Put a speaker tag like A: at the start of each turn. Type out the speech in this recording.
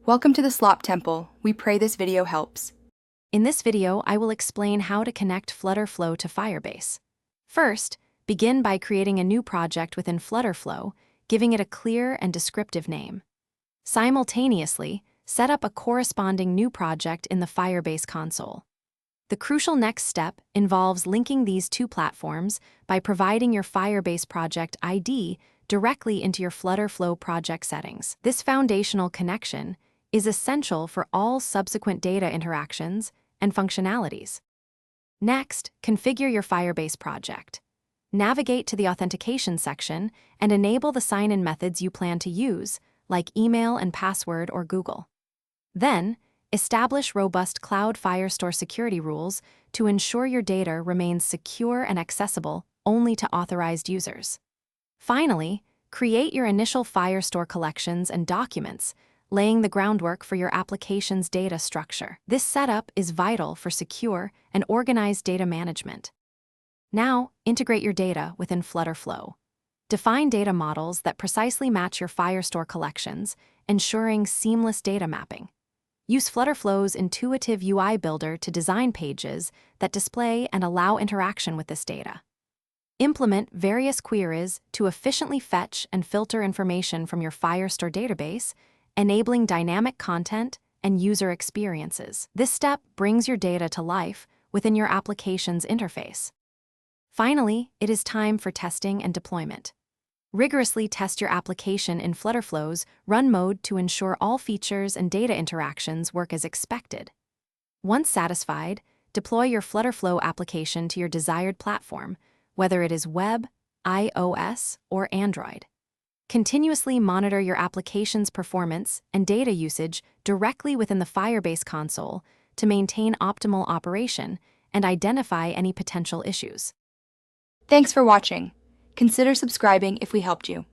A: Welcome to the Slop Temple. We pray this video helps.
B: In this video, I will explain how to connect FlutterFlow to Firebase. First, begin by creating a new project within FlutterFlow, giving it a clear and descriptive name. Simultaneously, set up a corresponding new project in the Firebase console. The crucial next step involves linking these two platforms by providing your Firebase project ID directly into your FlutterFlow project settings. This foundational connection is essential for all subsequent data interactions and functionalities. Next, configure your Firebase project. Navigate to the authentication section and enable the sign-in methods you plan to use, like email and password or Google. Then, establish robust Cloud Firestore security rules to ensure your data remains secure and accessible only to authorized users. Finally, create your initial Firestore collections and documents, laying the groundwork for your application's data structure. This setup is vital for secure and organized data management. Now, integrate your data within FlutterFlow. Define data models that precisely match your Firestore collections, ensuring seamless data mapping. Use FlutterFlow's intuitive UI builder to design pages that display and allow interaction with this data. Implement various queries to efficiently fetch and filter information from your Firestore database, enabling dynamic content and user experiences. This step brings your data to life within your application's interface. Finally, it is time for testing and deployment. Rigorously test your application in FlutterFlow's run mode to ensure all features and data interactions work as expected. Once satisfied, deploy your FlutterFlow application to your desired platform, whether it is web, iOS, or Android. Continuously monitor your application's performance and data usage directly within the Firebase console to maintain optimal operation and identify any potential issues.
A: Thanks for watching. Consider subscribing if we helped you.